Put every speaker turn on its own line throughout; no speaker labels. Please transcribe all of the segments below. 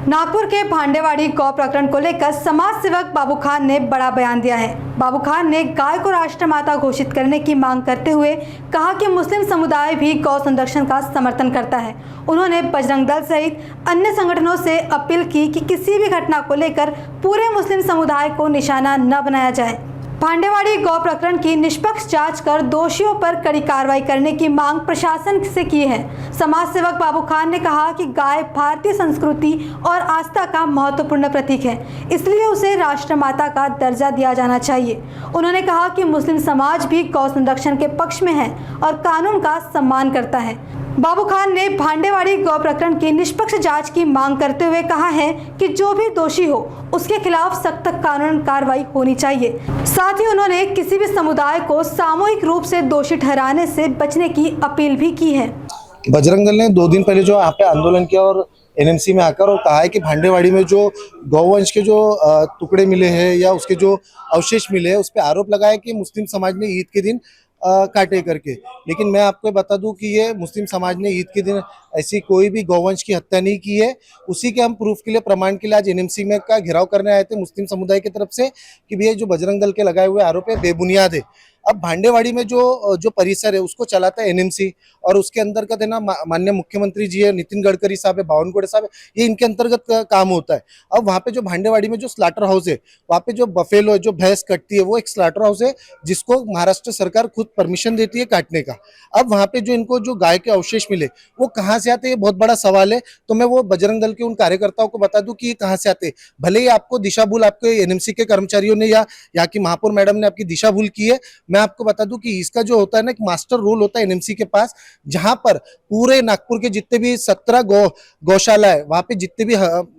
नागपुर के भांडेवाड़ी गौ प्रकरण को लेकर समाज सेवक बाबू खान ने बड़ा बयान दिया है। बाबू खान ने गाय को राष्ट्रमाता घोषित करने की मांग करते हुए कहा कि मुस्लिम समुदाय भी गौ संरक्षण का समर्थन करता है। उन्होंने बजरंग दल सहित अन्य संगठनों से अपील की कि किसी भी घटना को लेकर पूरे मुस्लिम समुदाय को निशाना न बनाया जाए। भांडेवाड़ी गौ प्रकरण की निष्पक्ष जांच कर दोषियों पर कड़ी कार्रवाई करने की मांग प्रशासन से की है। समाज सेवक बाबू खान ने कहा कि गाय भारतीय संस्कृति और आस्था का महत्वपूर्ण प्रतीक है, इसलिए उसे राष्ट्रमाता का दर्जा दिया जाना चाहिए। उन्होंने कहा कि मुस्लिम समाज भी गौ संरक्षण के पक्ष में है और कानून का सम्मान करता है। बाबू खान ने भांडेवाड़ी गौ प्रकरण की निष्पक्ष जांच की मांग करते हुए कहा है कि जो भी दोषी हो उसके खिलाफ सख्त कानूनी कार्रवाई होनी चाहिए। साथ ही उन्होंने किसी भी समुदाय को सामूहिक रूप से दोषी ठहराने से बचने की अपील भी की है।
बजरंग दल ने 2 दिन पहले जो यहाँ पे आंदोलन किया और एनएमसी में आकर और कहा है कि भांडेवाड़ी में जो गौवंश के जो टुकड़े मिले हैं या उसके जो अवशेष मिले हैं उस पर आरोप लगाया कि मुस्लिम समाज ने ईद के दिन काटे करके। लेकिन मैं आपको बता दूं कि ये मुस्लिम समाज ने ईद के दिन ऐसी कोई भी गौवंश की हत्या नहीं की है। उसी के हम प्रूफ के लिए, प्रमाण के लिए आज एनएमसी में का घेराव करने आए थे मुस्लिम समुदाय की तरफ से कि भैया जो बजरंग दल के लगाए हुए आरोप है बेबुनियाद है। अब भांडेवाड़ी में जो परिसर है उसको चलाता है एनएमसी और उसके अंतर्गत है ना माननीय मुख्यमंत्री जी है, नितिन गडकरी साहब है, बावनकुळे साहब है, ये इनके अंतर्गत काम होता है। अब वहाँ पे जो भांडेवाड़ी में जो स्लाटर हाउस है, वहाँ पे जो बफेलो है, जो भैंस कटती है, वो एक स्लाटर हाउस है जिसको महाराष्ट्र सरकार खुद परमिशन देती है काटने का। अब वहाँ पे जो इनको जो गाय के अवशेष मिले वो कहाँ से आते हैं, ये बहुत बड़ा सवाल है। तो मैं वो बजरंग दल के उन कार्यकर्ताओं को बता दूं कि ये कहाँ से आते हैं। भले ही आपको दिशा भूल आपके एनएमसी के कर्मचारियों ने या यहाँ की महापौर मैडम ने आपकी दिशा भूल की है, मैं आपको बता दूं कि इसका जो होता है ना एक मास्टर रोल होता है एनएमसी के पास, जहां पर पूरे नागपुर के जितने भी 17 गौशाला है वहां पे जितने भी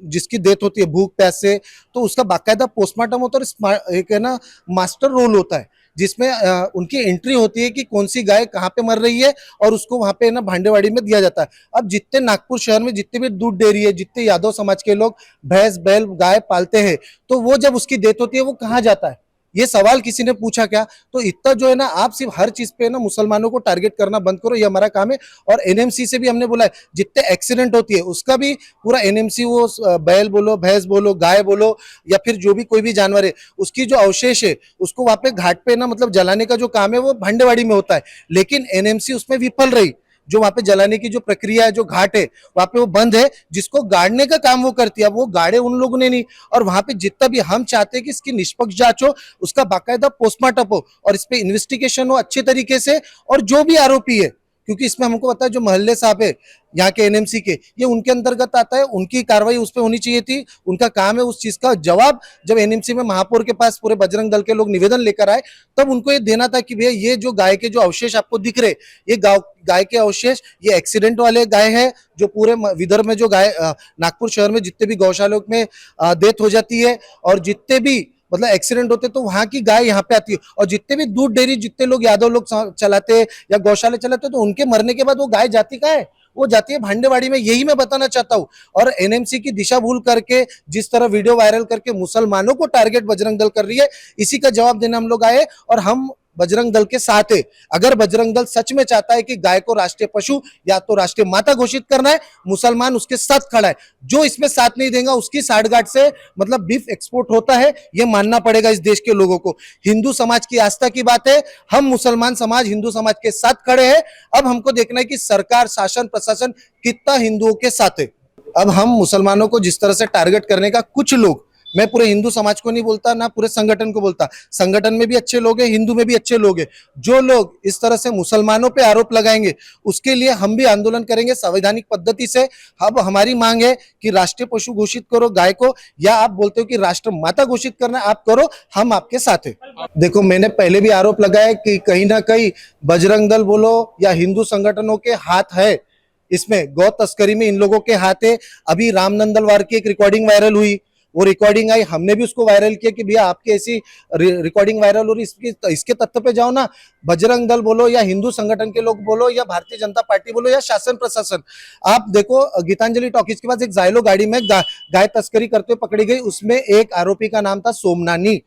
जिसकी डेथ होती है भूख प्यास से, तो उसका बाकायदा पोस्टमार्टम होता है और एक है ना मास्टर रोल होता है जिसमें उनकी एंट्री होती है कि कौन सी गाय कहाँ पे मर रही है और उसको वहां पे ना भांडेवाड़ी में दिया जाता है। अब जितने नागपुर शहर में जितने भी दूध डेयरी है, जितने यादव समाज के लोग भैंस बैल गाय पालते हैं, तो वो जब उसकी डेथ होती है वो कहाँ जाता है, ये सवाल किसी ने पूछा क्या? तो इतना जो है ना आप सिर्फ हर चीज पे ना मुसलमानों को टारगेट करना बंद करो, ये हमारा काम है। और एनएमसी से भी हमने बोला है जितने एक्सीडेंट होती है उसका भी पूरा एनएमसी, वो बैल बोलो, भैंस बोलो, गाय बोलो या फिर जो भी कोई भी जानवर है, उसकी जो अवशेष है उसको वहां पे घाट पे ना मतलब जलाने का जो काम है वो भांडेवाड़ी में होता है। लेकिन एनएमसी उसमें विफल रही। जो वहां पे जलाने की जो प्रक्रिया है, जो घाट है वहां पे वो बंद है, जिसको गाड़ने का काम वो करती है। वो गाड़े उन लोगों ने नहीं। और वहां पे जितना भी हम चाहते हैं कि इसकी निष्पक्ष जांच हो, उसका बाकायदा पोस्टमार्टम हो और इस पे इन्वेस्टिगेशन हो अच्छे तरीके से। और जो भी आरोपी है, क्योंकि इसमें हमको पता है जो मोहल्ले साहब है यहाँ के एनएमसी के, ये उनके अंतर्गत आता है, उनकी कार्रवाई उस पर होनी चाहिए थी। उनका काम है उस चीज का जवाब जब एनएमसी में महापौर के पास पूरे बजरंग दल के लोग निवेदन लेकर आए तब उनको ये देना था कि भैया ये जो गाय के जो अवशेष आपको दिख रहे, ये गाय के अवशेष ये एक्सीडेंट वाले गाय है। जो पूरे विदर्भ में जो गाय नागपुर शहर में जितने भी गौशालों में डेथ हो जाती है और जितने भी मतलब एक्सीडेंट होते तो वहां की गाय यहाँ पे आती है। और जितने भी दूध डेयरी जितने लोग यादव लोग चलाते हैं या गौशाला चलाते तो उनके मरने के बाद वो गाय जाती कहाँ है? वो जाती है भांडेवाड़ी में। यही मैं बताना चाहता हूँ। और एनएमसी की दिशा भूल करके जिस तरह वीडियो वायरल करके मुसलमानों को टारगेट बजरंग दल कर रही है, इसी का जवाब देने हम लोग आए और हम बजरंग दल के साथ है। अगर बजरंग दल सच में चाहता है कि गाय को राष्ट्रीय पशु या तो राष्ट्रीय माता घोषित करना है, मुसलमान उसके साथ खड़ा है। जो इसमें साथ नहीं देगा उसकी साठगांठ से मतलब बीफ एक्सपोर्ट होता है, ये मानना पड़ेगा इस देश के लोगों को। हिंदू समाज की आस्था की बात है, हम मुसलमान समाज हिंदू समाज के साथ खड़े हैं। अब हमको देखना है कि सरकार, शासन, प्रशासन कितना हिंदुओं के साथ है। अब हम मुसलमानों को जिस तरह से टारगेट करने का, कुछ लोग, मैं पूरे हिंदू समाज को नहीं बोलता ना पूरे संगठन को बोलता, संगठन में भी अच्छे लोग हैं, हिंदू में भी अच्छे लोग हैं, जो लोग इस तरह से मुसलमानों पे आरोप लगाएंगे उसके लिए हम भी आंदोलन करेंगे संवैधानिक पद्धति से। अब हमारी मांग है कि राष्ट्रीय पशु घोषित करो गाय को, या आप बोलते हो कि राष्ट्र माता घोषित करना, आप करो, हम आपके साथ है। देखो मैंने पहले भी आरोप लगाया कि कहीं ना कहीं बजरंग दल बोलो या हिंदू संगठनों के हाथ है इसमें, गौ तस्करी में इन लोगों के हाथ है। अभी राम नंदलवार की एक रिकॉर्डिंग वायरल हुई, वो रिकॉर्डिंग आई, हमने भी उसको वायरल किया कि भैया आपकी ऐसी रिकॉर्डिंग वायरल हो रही, इसके तथ्य पे जाओ ना। बजरंग दल बोलो या हिंदू संगठन के लोग बोलो या भारतीय जनता पार्टी बोलो या शासन प्रशासन, आप देखो गीतांजलि टॉकीज के पास एक जाइलो गाड़ी में गाय तस्करी करते हुए पकड़ी गई, उसमें एक आरोपी का नाम था सोमनानी।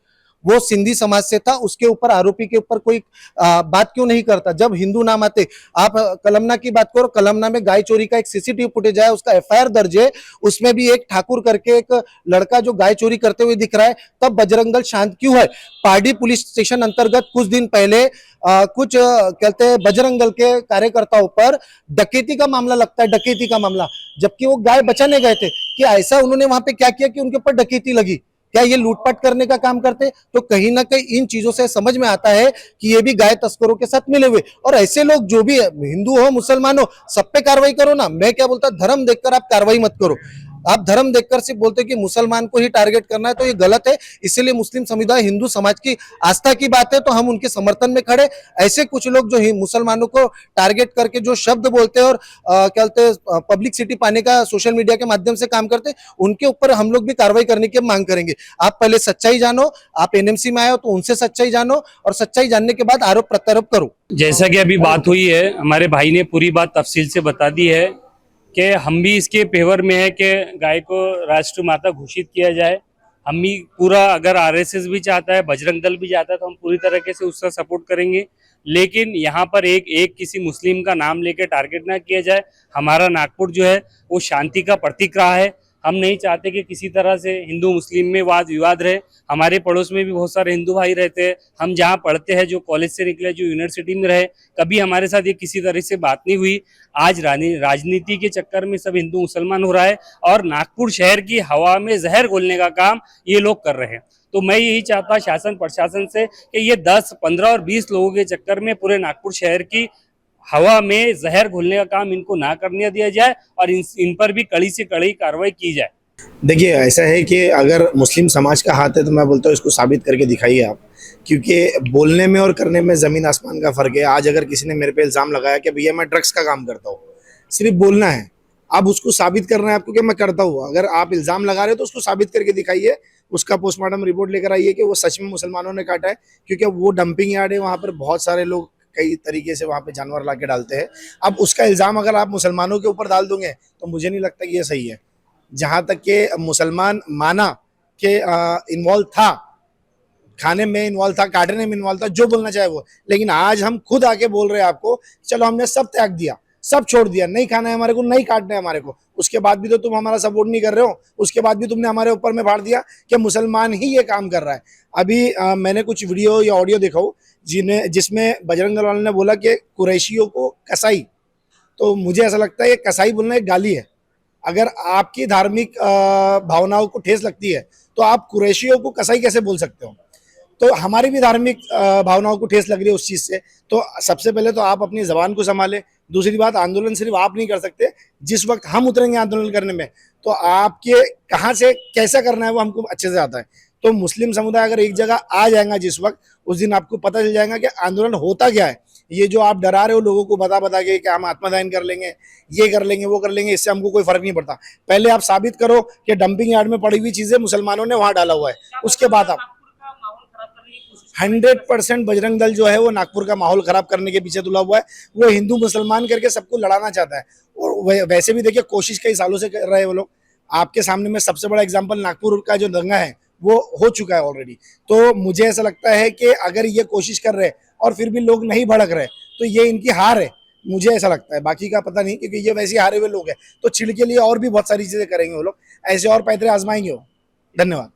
वो सिंधी समाज से था, उसके ऊपर आरोपी के ऊपर कोई बात क्यों नहीं करता? जब हिंदू नाम आते, आप कलमना की बात करो, कलमना में गाय चोरी का एक सीसीटीवी फुटेज है, उसका एफआईआर दर्ज है, उसमें भी एक ठाकुर करके एक लड़का जो गाय चोरी करते हुए दिख रहा है। तब बजरंग दल शांत क्यों है? पारडी पुलिस स्टेशन अंतर्गत कुछ दिन पहले कुछ कहते हैं बजरंग दल के कार्यकर्ताओं पर डकैती का मामला लगता है, डकैती का मामला, जबकि वो गाय बचाने गए थे। कि ऐसा उन्होंने वहां पे क्या किया कि उनके ऊपर डकैती लगी? क्या ये लूटपाट करने का काम करते? तो कहीं ना कहीं इन चीजों से समझ में आता है कि ये भी गाय तस्करों के साथ मिले हुए। और ऐसे लोग जो भी हिंदू हो मुसलमान हो, सब पे कार्रवाई करो ना। मैं क्या बोलता, धर्म देखकर आप कार्रवाई मत करो। आप धर्म देखकर सिर्फ बोलते कि मुसलमान को ही टारगेट करना है, तो ये गलत है। इसीलिए मुस्लिम समुदाय, हिंदू समाज की आस्था की बात है तो हम उनके समर्थन में खड़े। ऐसे कुछ लोग जो मुसलमानों को टारगेट करके जो शब्द बोलते हैं और क्या बोलते हैं पब्लिसिटी पाने का सोशल मीडिया के माध्यम से काम करते, उनके ऊपर हम लोग भी कार्रवाई करने की मांग करेंगे। आप पहले सच्चाई जानो, आप एनएमसी में आए हो तो उनसे सच्चाई जानो, और सच्चाई जानने के बाद आरोप प्रत्यारोप करो।
जैसा कि अभी बात हुई है, हमारे भाई ने पूरी बात तफसील से बता दी है कि हम भी इसके फेवर में है कि गाय को राष्ट्र माता घोषित किया जाए। हम भी पूरा, अगर आरएसएस भी चाहता है, बजरंग दल भी चाहता है, तो हम पूरी तरीके से उसका सपोर्ट करेंगे। लेकिन यहाँ पर एक किसी मुस्लिम का नाम लेके टारगेट ना किया जाए। हमारा नागपुर जो है वो शांति का प्रतीक रहा है। हम नहीं चाहते कि किसी तरह से हिंदू मुस्लिम में वाद विवाद रहे। हमारे पड़ोस में भी बहुत सारे हिंदू भाई रहते हैं। हम जहाँ पढ़ते हैं, जो कॉलेज से निकले, जो यूनिवर्सिटी में रहे, कभी हमारे साथ ये किसी तरह से बात नहीं हुई। आज राजनीति के चक्कर में सब हिंदू मुसलमान हो रहा है और नागपुर शहर की हवा में जहर घोलने का काम ये लोग कर रहे हैं। तो मैं यही चाहता शासन प्रशासन से कि ये 10, 15 और 20 लोगों के चक्कर में पूरे नागपुर शहर की हवा में जहर घोलने का काम इनको ना करने दिया जाए और इन पर भी कड़ी से कड़ी कार्रवाई की जाए।
देखिए, ऐसा है कि अगर मुस्लिम समाज का हाथ है तो मैं बोलता हूँ इसको साबित करके दिखाइए आप, क्योंकि बोलने में और करने में ज़मीन आसमान का फ़र्क है। आज अगर किसी ने मेरे पे इल्ज़ाम लगाया कि भैया मैं ड्रग्स का काम करता हूँ, सिर्फ बोलना है, अब उसको साबित करना है आपको कि मैं करता हूँ। अगर आप इल्ज़ाम लगा रहे हो तो उसको साबित करके दिखाइए, उसका पोस्टमार्टम रिपोर्ट लेकर आइए कि वो सच में मुसलमानों ने काटा है, क्योंकि वो डंपिंग यार्ड है, वहाँ पर बहुत सारे लोग कई तरीके से वहाँ पे जानवर ला के डालते हैं। अब उसका इल्ज़ाम अगर आप मुसलमानों के ऊपर डाल दोगे तो मुझे नहीं लगता कि ये सही है। जहाँ तक कि मुसलमान माना कि इन्वॉल्व था, खाने में इन्वॉल्व था, काटने में इन्वॉल्व था, जो बोलना चाहे वो, लेकिन आज हम खुद आके बोल रहे हैं आपको, चलो हमने सब त्याग दिया, सब छोड़ दिया, नहीं खाना है हमारे को, नहीं काटना है हमारे को, उसके बाद भी तो तुम हमारा सपोर्ट नहीं कर रहे हो। उसके बाद भी तुमने हमारे ऊपर में फाड़ दिया कि मुसलमान ही ये काम कर रहा है। अभी मैंने कुछ वीडियो या ऑडियो दिखाऊं जिसमें बजरंग दल वाले ने बोला कि कुरैशियों को कसाई, तो मुझे ऐसा लगता है ये कसाई बोलना एक गाली है। अगर आपकी धार्मिक भावनाओं को ठेस लगती है तो आप कुरैशियों को कसाई कैसे बोल सकते हो? तो हमारी भी धार्मिक भावनाओं को ठेस लग रही है उस चीज़ से। तो सबसे पहले तो आप अपनी ज़बान को संभालें। दूसरी बात, आंदोलन सिर्फ आप नहीं कर सकते, जिस वक्त हम उतरेंगे आंदोलन करने में तो आपके कहाँ से कैसा करना है वो हमको अच्छे से आता है। तो मुस्लिम समुदाय अगर एक जगह आ जाएगा जिस वक्त, उस दिन आपको पता चल जाएगा कि आंदोलन होता क्या है। ये जो आप डरा रहे हो लोगों को बता के कि हम आत्मदान कर लेंगे, ये कर लेंगे, वो कर लेंगे, इससे हमको कोई फर्क नहीं पड़ता। पहले आप साबित करो कि डंपिंग यार्ड में पड़ी हुई चीज़ें मुसलमानों ने वहाँ डाला हुआ है, उसके बाद आप 100% बजरंग दल जो है वो नागपुर का माहौल खराब करने के पीछे तुला हुआ है। वो हिंदू मुसलमान करके सबको लड़ाना चाहता है। और वैसे भी देखिए, कोशिश कई सालों से कर रहे हैं वो लोग। आपके सामने में सबसे बड़ा एग्जांपल नागपुर का जो दंगा है वो हो चुका है ऑलरेडी। तो मुझे ऐसा लगता है कि अगर ये कोशिश कर रहे हैं और फिर भी लोग नहीं भड़क रहे तो ये इनकी हार है, मुझे ऐसा लगता है। बाकी का पता नहीं, क्योंकि ये वैसे हारे हुए लोग हैं। तो छिड़ के लिए और भी बहुत सारी चीजें करेंगे वो लोग, ऐसे और पैतरे आजमाएंगे वो। धन्यवाद।